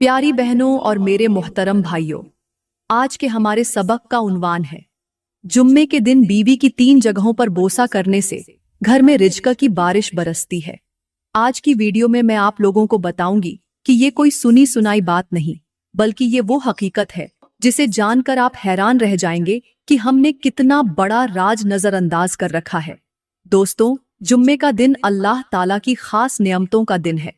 प्यारी बहनों और मेरे मोहतरम भाइयों, आज के हमारे सबक का उन्वान है जुम्मे के दिन बीवी की 3 जगहों पर बोसा करने से घर में रिज़्क़ की बारिश बरसती है। आज की वीडियो में मैं आप लोगों को बताऊंगी कि ये कोई सुनी सुनाई बात नहीं, बल्कि ये वो हकीकत है जिसे जानकर आप हैरान रह जाएंगे कि हमने कितना बड़ा राज नजरअंदाज कर रखा है। दोस्तों, जुम्मे का दिन अल्लाह ताला की खास नियमतों का दिन है,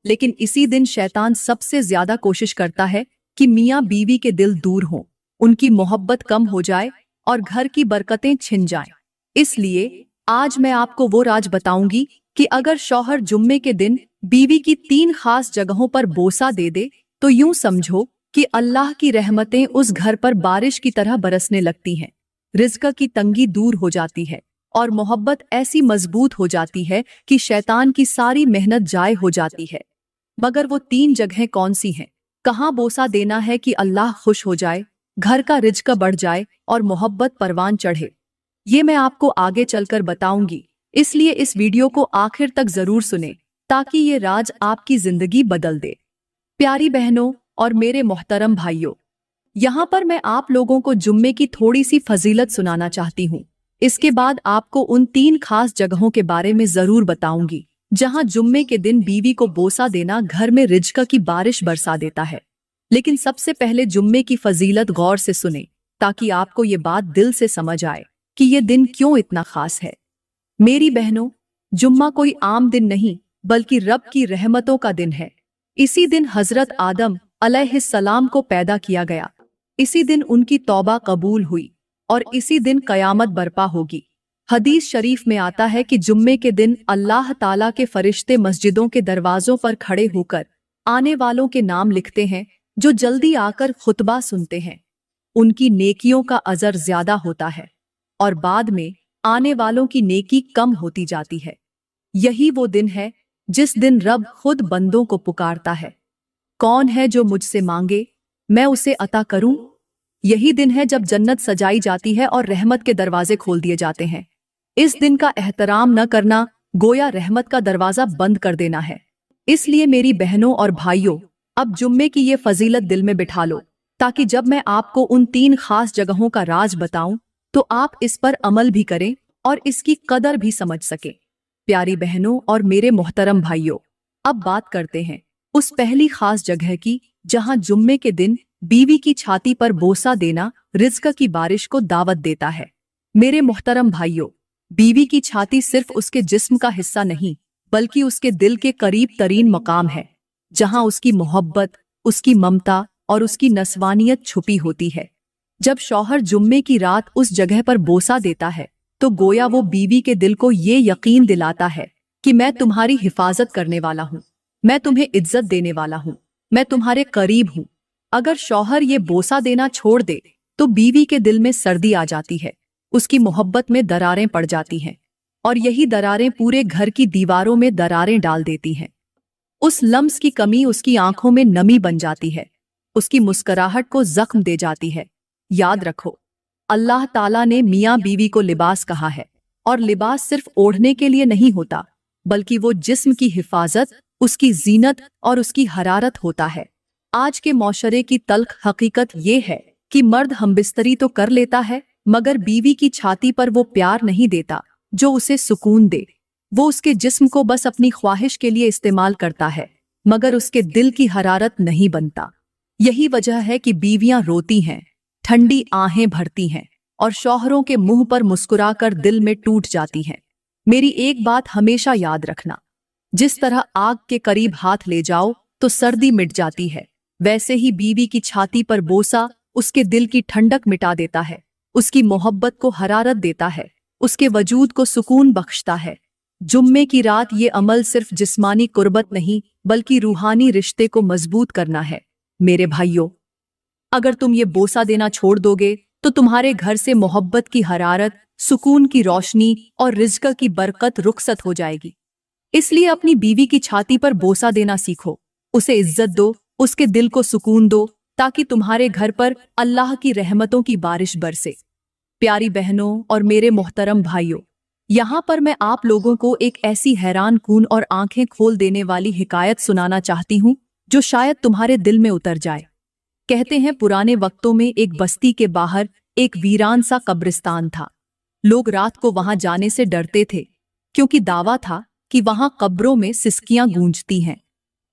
लेकिन इसी दिन शैतान सबसे ज्यादा कोशिश करता है कि मियाँ बीवी के दिल दूर हों, उनकी मोहब्बत कम हो जाए और घर की बरकतें छिन जाएं। इसलिए आज मैं आपको वो राज बताऊंगी कि अगर शौहर जुम्मे के दिन बीवी की 3 खास जगहों पर बोसा दे दे तो यूं समझो कि अल्लाह की रहमतें उस घर पर बारिश की तरह बरसने लगती हैं, रिज़्क़ की तंगी दूर हो जाती है और मोहब्बत ऐसी मजबूत हो जाती है कि शैतान की सारी मेहनत जाय हो जाती है। मगर वो 3 जगहें कौन सी हैं? कहाँ बोसा देना है कि अल्लाह खुश हो जाए, घर का रिज़्क़ बढ़ जाए और मोहब्बत परवान चढ़े? ये मैं आपको आगे चलकर बताऊंगी, इसलिए इस वीडियो को आखिर तक जरूर सुने ताकि ये राज आपकी जिंदगी बदल दे। प्यारी बहनों और मेरे मोहतरम भाइयों, यहाँ पर मैं आप लोगों को जुम्मे की थोड़ी सी फजीलत सुनाना चाहती हूँ। इसके बाद आपको उन 3 खास जगहों के बारे में जरूर बताऊंगी जहां जुम्मे के दिन बीवी को बोसा देना घर में रिज़्क़ की बारिश बरसा देता है। लेकिन सबसे पहले जुम्मे की फजीलत गौर से सुने ताकि आपको ये बात दिल से समझ आए कि ये दिन क्यों इतना खास है। मेरी बहनों, जुम्मा कोई आम दिन नहीं बल्कि रब की रहमतों का दिन है। इसी दिन हजरत आदम अलैहिस्सलाम को पैदा किया गया, इसी दिन उनकी तौबा कबूल हुई और इसी दिन कयामत बर्पा होगी। हदीस शरीफ में आता है कि जुम्मे के दिन अल्लाह ताला के फरिश्ते मस्जिदों के दरवाजों पर खड़े होकर आने वालों के नाम लिखते हैं जो जल्दी आकर खुतबा सुनते हैं। उनकी नेकियों का अजर ज्यादा होता है और बाद में आने वालों की नेकी कम होती जाती है। यही वो दिन है जिस दिन रब खुद बंदों को पुकारता है, कौन है जो मुझसे मांगे मैं उसे अता करूं। यही दिन है जब जन्नत सजाई जाती है और रहमत के दरवाजे खोल दिए जाते हैं। इस दिन का एहतराम न करना गोया रहमत का दरवाजा बंद कर देना है। इसलिए मेरी बहनों और भाइयों, अब जुम्मे की ये फजीलत दिल में बिठा लो ताकि जब मैं आपको उन 3 खास जगहों का राज बताऊं तो आप इस पर अमल भी करें और इसकी कदर भी समझ सकें। प्यारी बहनों और मेरे मोहतरम भाइयों, अब बात करते हैं उस पहली खास जगह की जहां जुम्मे के दिन बीवी की छाती पर बोसा देना रिज़्क़ की बारिश को दावत देता है। मेरे मोहतरम भाइयों, बीवी की छाती सिर्फ उसके जिस्म का हिस्सा नहीं बल्कि उसके दिल के करीब तरीन मकाम है, जहां उसकी मोहब्बत, उसकी ममता और उसकी नस्वानियत छुपी होती है। जब शौहर जुम्मे की रात उस जगह पर बोसा देता है तो गोया वो बीवी के दिल को ये यकीन दिलाता है कि मैं तुम्हारी हिफाजत करने वाला हूँ, मैं तुम्हें इज्जत देने वाला हूँ, मैं तुम्हारे करीब हूँ। अगर शौहर ये बोसा देना छोड़ दे तो बीवी के दिल में सर्दी आ जाती है, उसकी मोहब्बत में दरारें पड़ जाती हैं और यही दरारें पूरे घर की दीवारों में दरारें डाल देती हैं। उस लम्स की कमी उसकी आंखों में नमी बन जाती है, उसकी मुस्कुराहट को जख्म दे जाती है। याद रखो, अल्लाह ताला ने मियाँ बीवी को लिबास कहा है और लिबास सिर्फ ओढ़ने के लिए नहीं होता बल्कि वो जिस्म की हिफाजत, उसकी जीनत और उसकी हरारत होता है। आज के मौशरे की तल्ख हकीकत ये है कि मर्द हमबिस्तरी तो कर लेता है मगर बीवी की छाती पर वो प्यार नहीं देता जो उसे सुकून दे। वो उसके जिस्म को बस अपनी ख्वाहिश के लिए इस्तेमाल करता है मगर उसके दिल की हरारत नहीं बनता। यही वजह है कि बीवियां रोती हैं, ठंडी आहें भरती हैं और शौहरों के मुंह पर मुस्कुराकर दिल में टूट जाती हैं। मेरी एक बात हमेशा याद रखना, जिस तरह आग के करीब हाथ ले जाओ तो सर्दी मिट जाती है, वैसे ही बीवी की छाती पर बोसा उसके दिल की ठंडक मिटा देता है, उसकी मोहब्बत को हरारत देता है, उसके वजूद को सुकून बख्शता है। जुम्मे की रात ये अमल सिर्फ जिस्मानी कुर्बत नहीं बल्कि रूहानी रिश्ते को मजबूत करना है। मेरे भाइयों, अगर तुम ये बोसा देना छोड़ दोगे तो तुम्हारे घर से मोहब्बत की हरारत, सुकून की रोशनी और रिज़्क़ की बरकत रुखसत हो जाएगी। इसलिए अपनी बीवी की छाती पर बोसा देना सीखो, उसे इज्जत दो, उसके दिल को सुकून दो ताकि तुम्हारे घर पर अल्लाह की रहमतों की बारिश बरसे। प्यारी बहनों और मेरे मोहतरम भाइयों, यहाँ पर मैं आप लोगों को एक ऐसी हैरान कून और आंखें खोल देने वाली हिकायत सुनाना चाहती हूँ जो शायद तुम्हारे दिल में उतर जाए। कहते हैं पुराने वक्तों में एक बस्ती के बाहर एक वीरान सा कब्रिस्तान था। लोग रात को वहां जाने से डरते थे, क्योंकि दावा था कि वहां कब्रों में सिसकियां गूंजती हैं।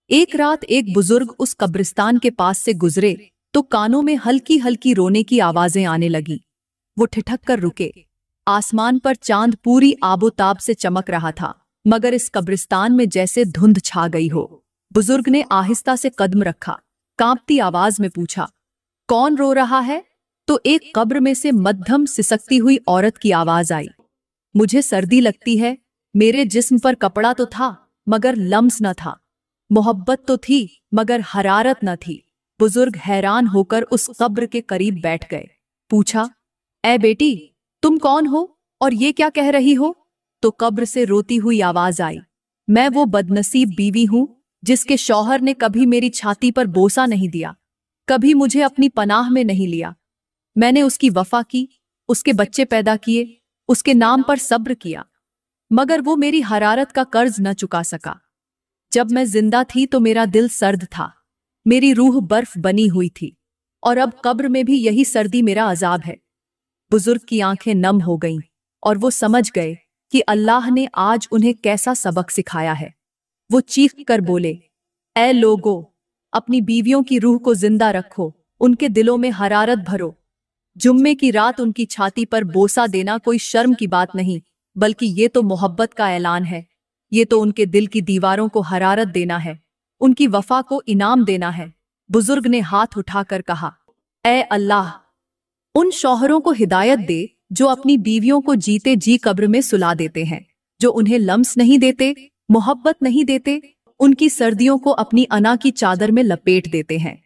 एक रात एक बुजुर्ग उस कब्रिस्तान के पास से गुजरे तो कानों में हल्की हल्की रोने की आवाजें आने लगी। वो ठिठक कर रुके। आसमान पर चांद पूरी आबोताब से चमक रहा था, मगर इस कब्रिस्तान में जैसे धुंध छा गई हो। बुजुर्ग ने आहिस्ता से कदम रखा, कांपती आवाज में पूछा, कौन रो रहा है? तो एक कब्र में से मध्यम सिसकती हुई औरत की आवाज आई, मुझे सर्दी लगती है। मेरे जिस्म पर कपड़ा तो था मगर लम्स न था। मोहब्बत तो थी मगर हरारत न थी। बुजुर्ग हैरान होकर उस कब्र के करीब बैठ गए। पूछा, ए बेटी, तुम कौन हो और ये क्या कह रही हो? तो कब्र से रोती हुई आवाज आई, मैं वो बदनसीब बीवी हूं जिसके शौहर ने कभी मेरी छाती पर बोसा नहीं दिया, कभी मुझे अपनी पनाह में नहीं लिया। मैंने उसकी वफा की, उसके बच्चे पैदा किए, उसके नाम पर सब्र किया, मगर वो मेरी हरारत का कर्ज न चुका सका। जब मैं जिंदा थी तो मेरा दिल सर्द था, मेरी रूह बर्फ बनी हुई थी, और अब कब्र में भी यही सर्दी मेरा अजाब है। बुजुर्ग की आंखें नम हो गईं और वो समझ गए कि अल्लाह ने आज उन्हें कैसा सबक सिखाया है। वो चीख कर बोले, ऐ लोगो, अपनी बीवियों की रूह को जिंदा रखो, उनके दिलों में हरारत भरो। जुम्मे की रात उनकी छाती पर बोसा देना कोई शर्म की बात नहीं, बल्कि ये तो मोहब्बत का ऐलान है। ये तो उनके दिल की दीवारों को हरारत देना है, उनकी वफा को इनाम देना है। बुजुर्ग ने हाथ उठाकर कहा, ऐ अल्लाह, उन शौहरों को हिदायत दे जो अपनी बीवियों को जीते जी कब्र में सुला देते हैं, जो उन्हें लम्स नहीं देते, मोहब्बत नहीं देते, उनकी सर्दियों को अपनी अना की चादर में लपेट देते हैं।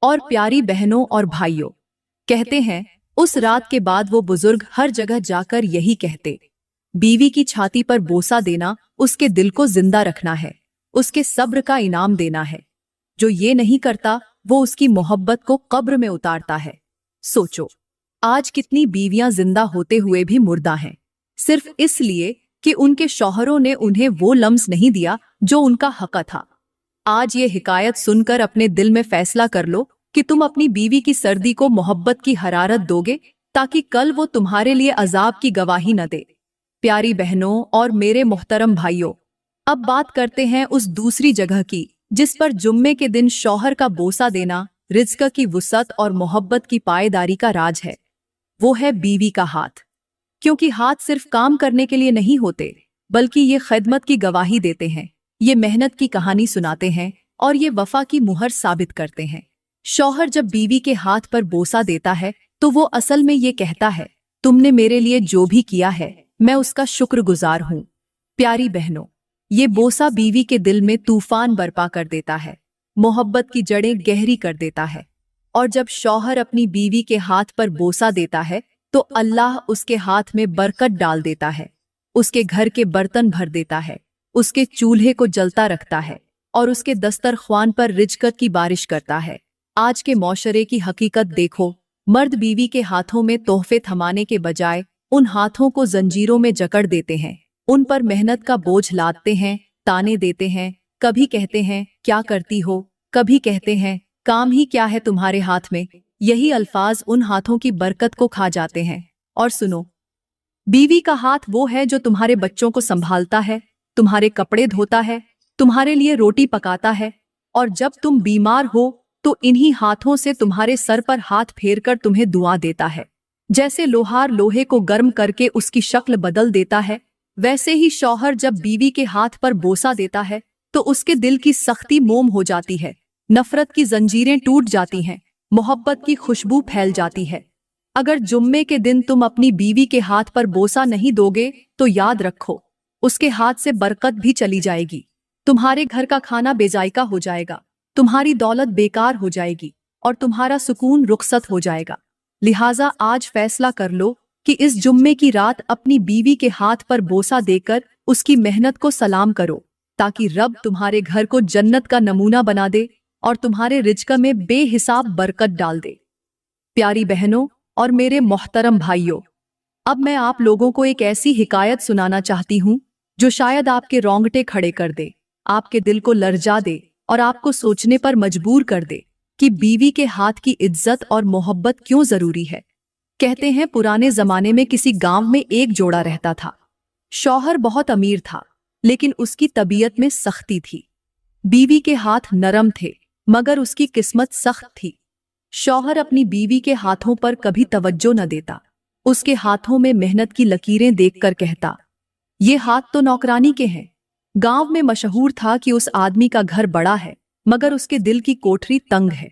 और प्यारी बहनों और भाइयों, कहते हैं उस रात के बाद वो बुजुर्ग हर जगह जाकर यही कहते, बीवी की छाती पर बोसा देना उसके दिल को जिंदा रखना है, उसके सब्र का इनाम देना है। जो ये नहीं करता वो उसकी मोहब्बत को कब्र में उतारता है। सोचो, आज कितनी बीवियां जिंदा होते हुए भी मुर्दा हैं, सिर्फ इसलिए कि उनके शौहरों ने उन्हें वो लम्स नहीं दिया जो उनका हक था। आज ये हिकायत सुनकर अपने दिल में फैसला कर लो कि तुम अपनी बीवी की सर्दी को मोहब्बत की हरारत दोगे, ताकि कल वो तुम्हारे लिए अजाब की गवाही न दे। प्यारी बहनों और मेरे मोहतरम भाइयों, अब बात करते हैं उस दूसरी जगह की जिस पर जुम्मे के दिन शौहर का बोसा देना रिज़्क की वुसअत और मोहब्बत की पायेदारी का राज है। वो है बीवी का हाथ। क्योंकि हाथ सिर्फ काम करने के लिए नहीं होते, बल्कि ये खिदमत की गवाही देते हैं, ये मेहनत की कहानी सुनाते हैं और ये वफा की मुहर साबित करते हैं। शौहर जब बीवी के हाथ पर बोसा देता है तो वो असल में ये कहता है, तुमने मेरे लिए जो भी किया है मैं उसका शुक्रगुजार हूँ। प्यारी बहनों, ये बोसा बीवी के दिल में तूफान बर्पा कर देता है, मोहब्बत की जड़ें गहरी कर देता है। और जब शौहर अपनी बीवी के हाथ पर बोसा देता है तो अल्लाह उसके हाथ में बरकत डाल देता है, उसके घर के बर्तन भर देता है, उसके चूल्हे को जलता रखता है और उसके दस्तरख्वान पर रिज़्क की बारिश करता है। आज के मौशरे की हकीकत देखो, मर्द बीवी के हाथों में तोहफे थमाने के बजाय उन हाथों को जंजीरों में जकड़ देते हैं, उन पर मेहनत का बोझ लादते हैं, ताने देते हैं। कभी कहते हैं क्या करती हो, कभी कहते हैं काम ही क्या है तुम्हारे हाथ में। यही अल्फाज उन हाथों की बरकत को खा जाते हैं। और सुनो, बीवी का हाथ वो है जो तुम्हारे बच्चों को संभालता है, तुम्हारे कपड़े धोता है, तुम्हारे लिए रोटी पकाता है, और जब तुम बीमार हो तो इन्हीं हाथों से तुम्हारे सर पर हाथ फेर कर तुम्हें दुआ देता है। जैसे लोहार लोहे को गर्म करके उसकी शक्ल बदल देता है, वैसे ही शौहर जब बीवी के हाथ पर बोसा देता है तो उसके दिल की सख्ती मोम हो जाती है, नफरत की जंजीरें टूट जाती हैं, मोहब्बत की खुशबू फैल जाती है। अगर जुम्मे के दिन तुम अपनी बीवी के हाथ पर बोसा नहीं दोगे तो याद रखो, उसके हाथ से बरकत भी चली जाएगी, तुम्हारे घर का खाना बेजायका हो जाएगा, तुम्हारी दौलत बेकार हो जाएगी और तुम्हारा सुकून रुखसत हो जाएगा। लिहाजा आज फैसला कर लो कि इस जुम्मे की रात अपनी बीवी के हाथ पर बोसा देकर उसकी मेहनत को सलाम करो, ताकि रब तुम्हारे घर को जन्नत का नमूना बना दे और तुम्हारे रिज़्क में बेहिसाब बरकत डाल दे। प्यारी बहनों और मेरे मोहतरम भाइयों, अब मैं आप लोगों को एक ऐसी हिकायत सुनाना चाहती हूँ जो शायद आपके रोंगटे खड़े कर दे, आपके दिल को लरजा दे और आपको सोचने पर मजबूर कर दे कि बीवी के हाथ की इज्जत और मोहब्बत क्यों जरूरी है। कहते हैं पुराने जमाने में किसी गांव में एक जोड़ा रहता था। शौहर बहुत अमीर था, लेकिन उसकी तबीयत में सख्ती थी। बीवी के हाथ नरम थे, मगर उसकी किस्मत सख्त थी। शौहर अपनी बीवी के हाथों पर कभी तवज्जो न देता। उसके हाथों में मेहनत की लकीरें देखकर कहता, ये हाथ तो नौकरानी के हैं। गांव में मशहूर था कि उस आदमी का घर बड़ा है, मगर उसके दिल की कोठरी तंग है।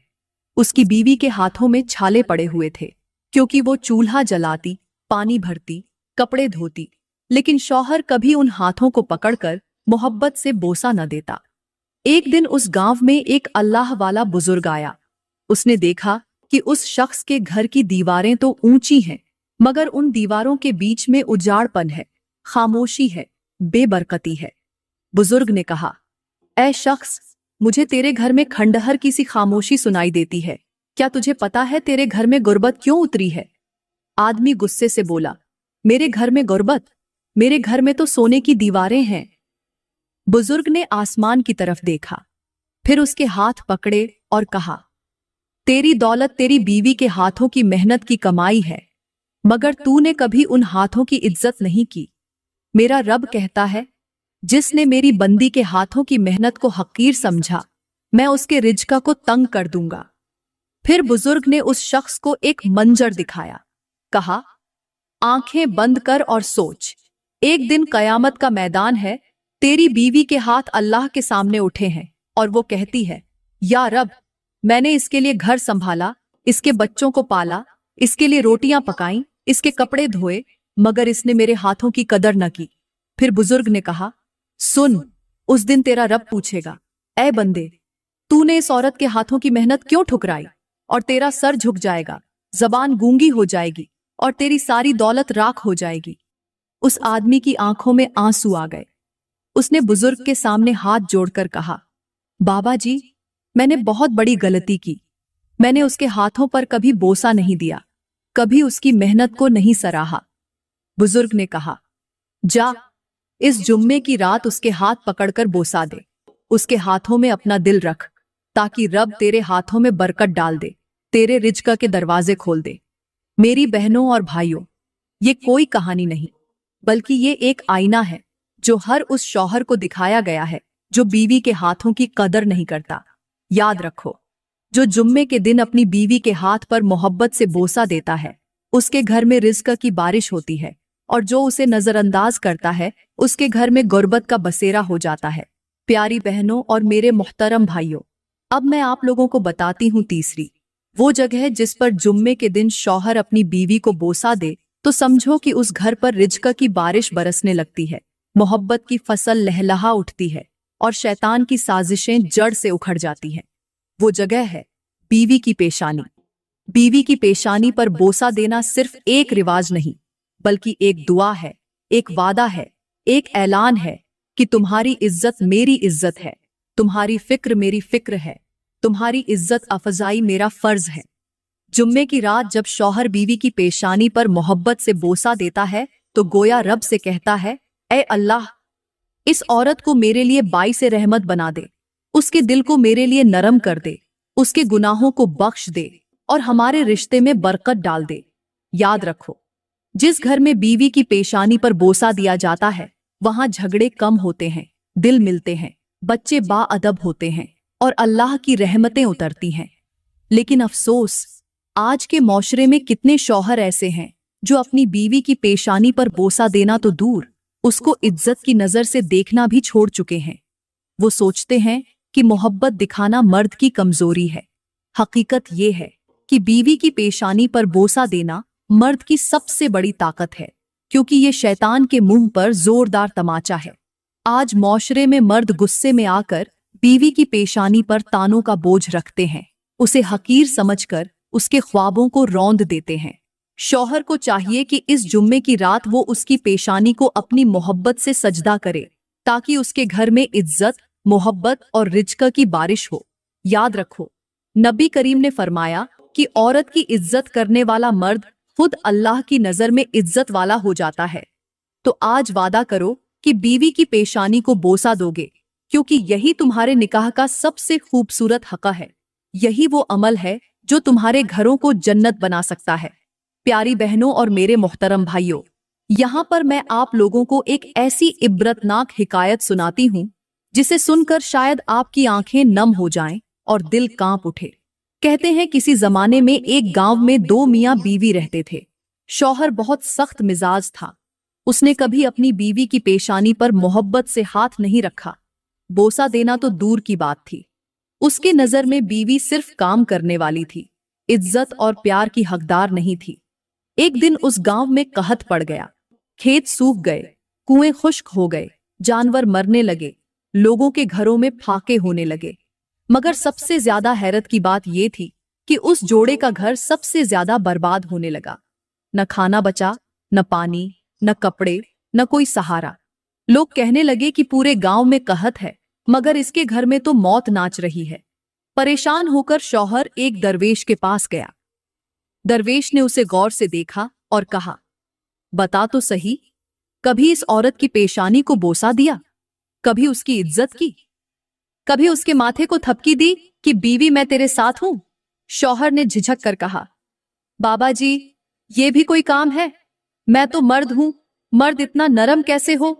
उसकी बीवी के हाथों में छाले पड़े हुए थे, क्योंकि वो चूल्हा जलाती, पानी भरती, कपड़े धोती, लेकिन शौहर कभी उन हाथों को पकड़कर मोहब्बत से बोसा न देता। एक दिन उस गांव में एक अल्लाह वाला बुजुर्ग आया। उसने देखा कि उस शख्स के घर की दीवारें तो ऊंची हैं, मगर उन दीवारों के बीच में उजाड़पन है, खामोशी है, बेबरकती है। बुजुर्ग ने कहा, ऐ शख्स, मुझे तेरे घर में खंडहर की सी खामोशी सुनाई देती है। क्या तुझे पता है तेरे घर में गुर्बत क्यों उतरी है? आदमी गुस्से से बोला, मेरे घर में गुर्बत? मेरे घर में तो सोने की दीवारें हैं। बुजुर्ग ने आसमान की तरफ देखा, फिर उसके हाथ पकड़े और कहा, तेरी दौलत तेरी बीवी के हाथों की मेहनत की कमाई है, मगर तूने कभी उन हाथों की इज्जत नहीं की। मेरा रब कहता है, जिसने मेरी बंदी के हाथों की मेहनत को हकीर समझा, मैं उसके रिज्क को तंग कर दूंगा। फिर बुजुर्ग ने उस शख्स को एक मंजर दिखाया। कहा, आंखें बंद कर और सोच, एक दिन कयामत का मैदान है। तेरी बीवी के हाथ अल्लाह के सामने उठे हैं और वो कहती है, या रब, मैंने इसके लिए घर संभाला, इसके बच्चों को पाला, इसके लिए रोटियां पकाईं, इसके कपड़े धोए, मगर इसने मेरे हाथों की कदर न की। फिर बुजुर्ग ने कहा, सुन, उस दिन तेरा रब पूछेगा, ऐ बंदे, तूने इस औरत के हाथों की मेहनत क्यों ठुकराई? और तेरा सर झुक जाएगा, जबान गूंगी हो जाएगी और तेरी सारी दौलत राख हो जाएगी। उस आदमी की आंखों में आंसू आ गए। उसने बुजुर्ग के सामने हाथ जोड़कर कहा, बाबा जी, मैंने बहुत बड़ी गलती की। मैंने उसके हाथों पर कभी बोसा नहीं दिया, कभी उसकी मेहनत को नहीं सराहा। बुजुर्ग ने कहा, जा, इस जुम्मे की रात उसके हाथ पकड़कर बोसा दे। उसके हाथों में अपना दिल रख, ताकि रब तेरे हाथों में बरकत डाल दे, तेरे रिज्क के दरवाजे खोल दे। मेरी बहनों और भाइयों, ये कोई कहानी नहीं, बल्कि ये एक आईना है जो हर उस शौहर को दिखाया गया है जो बीवी के हाथों की कदर नहीं करता। याद रखो, जो जुम्मे के दिन अपनी बीवी के हाथ पर मोहब्बत से बोसा देता है, उसके घर में रिज्क की बारिश होती है, और जो उसे नजरअंदाज करता है, उसके घर में गुर्बत का बसेरा हो जाता है। प्यारी बहनों और मेरे मोहतरम भाइयों, अब मैं आप लोगों को बताती हूँ तीसरी वो जगह जिस पर जुम्मे के दिन शौहर अपनी बीवी को बोसा दे तो समझो कि उस घर पर रिज्क की बारिश बरसने लगती है, मोहब्बत की फसल लहलहा उठती है और शैतान की साजिशें जड़ से उखड़ जाती हैं। वो जगह है बीवी की पेशानी। बीवी की पेशानी पर बोसा देना सिर्फ एक रिवाज नहीं, बल्कि एक दुआ है, एक वादा है, एक ऐलान है कि तुम्हारी इज्जत मेरी इज्जत है, तुम्हारी फिक्र मेरी फिक्र है, तुम्हारी इज्जत अफजाई मेरा फर्ज है। जुम्मे की रात जब शौहर बीवी की पेशानी पर मोहब्बत से बोसा देता है तो गोया रब से कहता है, ऐ अल्लाह, इस औरत को मेरे लिए बाइस रहमत बना दे, उसके दिल को मेरे लिए नरम कर दे, उसके गुनाहों को बख्श दे और हमारे रिश्ते में बरकत डाल दे। याद रखो, जिस घर में बीवी की पेशानी पर बोसा दिया जाता है, वहां झगड़े कम होते हैं, दिल मिलते हैं, बच्चे बाअदब होते हैं और अल्लाह की रहमतें उतरती हैं। लेकिन अफसोस, आज के मौशरे में कितने शौहर ऐसे हैं जो अपनी बीवी की पेशानी पर बोसा देना तो दूर, उसको इज्जत की नजर से देखना भी छोड़ चुके हैं। वो सोचते हैं कि मोहब्बत दिखाना मर्द की कमजोरी है। हकीकत ये है कि बीवी की पेशानी पर बोसा देना मर्द की सबसे बड़ी ताकत है, क्योंकि ये शैतान के मुंह पर जोरदार तमाचा है। आज मौशरे में मर्द गुस्से में आकर बीवी की पेशानी पर तानों का बोझ रखते हैं, उसे हकीर समझकर उसके ख्वाबों को रौंद देते हैं। शौहर को चाहिए कि इस जुम्मे की रात वो उसकी पेशानी को अपनी मोहब्बत से सजदा करे, ताकि उसके घर में इज्जत, मोहब्बत और रिज्क की बारिश हो। याद रखो, नबी करीम ने फरमाया कि औरत की इज्जत करने वाला मर्द खुद अल्लाह की नजर में इज्जत वाला हो जाता है। तो आज वादा करो कि बीवी की पेशानी को बोसा दोगे, क्योंकि यही तुम्हारे निकाह का सबसे खूबसूरत हक़ है। यही वो अमल है जो तुम्हारे घरों को जन्नत बना सकता है। प्यारी बहनों और मेरे मोहतरम भाइयों, यहाँ पर मैं आप लोगों को एक ऐसी इब्रतनाक हिकायत सुनाती हूँ जिसे सुनकर शायद आपकी आंखें नम हो जाएं और दिल कांप उठे। कहते हैं किसी जमाने में एक गांव में दो मियां बीवी रहते थे। शौहर बहुत सख्त मिजाज था। उसने कभी अपनी बीवी की पेशानी पर मोहब्बत से हाथ नहीं रखा। बोसा देना तो दूर की बात थी। उसके नजर में बीवी सिर्फ काम करने वाली थी, इज्जत और प्यार की हकदार नहीं थी। एक दिन उस गांव में कहत पड़ गया। खेत सूख गए, कुएं खुश्क हो गए, जानवर मरने लगे, लोगों के घरों में फाके होने लगे। मगर सबसे ज्यादा हैरत की बात यह थी कि उस जोड़े का घर सबसे ज्यादा बर्बाद होने लगा। न खाना बचा, न पानी, न कपड़े, न कोई सहारा। लोग कहने लगे कि पूरे गांव में कहत है, मगर इसके घर में तो मौत नाच रही है। परेशान होकर शौहर एक दरवेश के पास गया। दरवेश ने उसे गौर से देखा और कहा, बता तो सही, कभी इस औरत की पेशानी को बोसा दिया? कभी उसकी इज्जत की? कभी उसके माथे को थपकी दी कि बीवी मैं तेरे साथ हूं? शौहर ने झिझक कर कहा, बाबा जी, ये भी कोई काम है? मैं तो मर्द हूं, मर्द इतना नरम कैसे हो?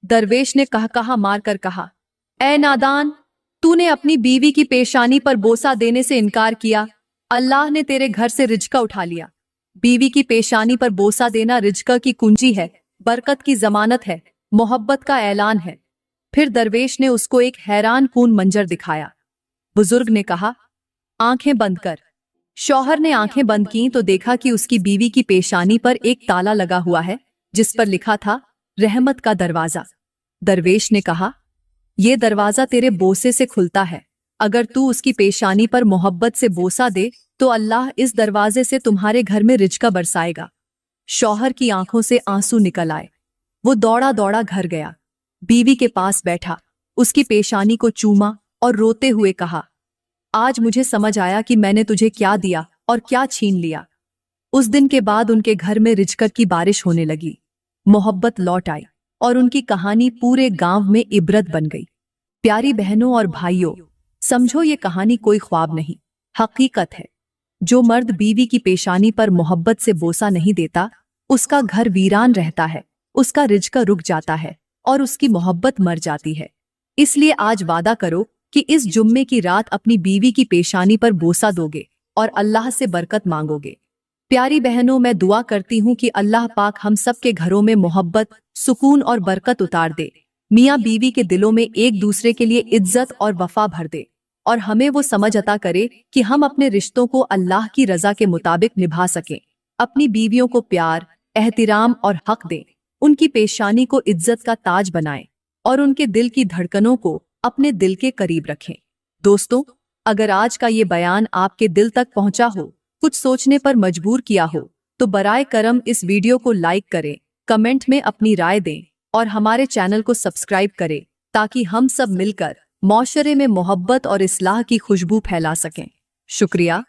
दरवेश ने कहा मारकर कहा, ऐ नादान, तूने अपनी बीवी की पेशानी पर बोसा देने से इनकार किया। अल्लाह ने तेरे घर से रिज्क उठा लिया। बीवी की पेशानी पर बोसा देना रिज्क की कुंजी है, बरकत की जमानत है, मोहब्बत का ऐलान है। फिर दरवेश ने उसको एक हैरान कून मंजर दिखाया। बुजुर्ग ने कहा, आंखें बंद कर। शौहर ने आंखें बंद की तो देखा कि उसकी बीवी की पेशानी पर एक ताला लगा हुआ है जिस पर लिखा था, रहमत का दरवाजा। दरवेश ने कहा, यह दरवाजा तेरे बोसे से खुलता है। अगर तू उसकी पेशानी पर मोहब्बत से बोसा दे तो अल्लाह इस दरवाजे से तुम्हारे घर में रिज्क बरसाएगा। शौहर की आंखों से आंसू निकल आए। वो दौड़ा दौड़ा घर गया, बीवी के पास बैठा, उसकी पेशानी को चूमा और रोते हुए कहा, आज मुझे समझ आया कि मैंने तुझे क्या दिया और क्या छीन लिया। उस दिन के बाद उनके घर में रिज्क की बारिश होने लगी, मोहब्बत लौट आई और उनकी कहानी पूरे गांव में इबरत बन गई। प्यारी बहनों और भाइयों, समझो ये कहानी कोई ख्वाब नहीं, हकीकत है। जो मर्द बीवी की पेशानी पर मोहब्बत से बोसा नहीं देता, उसका घर वीरान रहता है, उसका रिज्क रुक जाता है और उसकी मोहब्बत मर जाती है। इसलिए आज वादा करो कि इस जुम्मे की रात अपनी बीवी की पेशानी पर बोसा दोगे और अल्लाह से बरकत मांगोगे। प्यारी बहनों, मैं दुआ करती हूँ कि अल्लाह पाक हम सब के घरों में मोहब्बत, सुकून और बरकत उतार दे। मियाँ बीवी के दिलों में एक दूसरे के लिए इज्जत और वफा भर दे और हमें वो समझ अता करे कि हम अपने रिश्तों को अल्लाह की रजा के मुताबिक निभा सकें। अपनी बीवियों को प्यार, एहतिराम और हक दें, उनकी पेशानी को इज्जत का ताज बनाएं और उनके दिल की धड़कनों को अपने दिल के करीब रखें। दोस्तों, अगर आज का ये बयान आपके दिल तक पहुंचा हो, कुछ सोचने पर मजबूर किया हो, तो बराए करम इस वीडियो को लाइक करें, कमेंट में अपनी राय दें और हमारे चैनल को सब्सक्राइब करें ताकि हम सब मिलकर मौशरे में मोहब्बत और इस्लाह की खुशबू फैला सकें। शुक्रिया।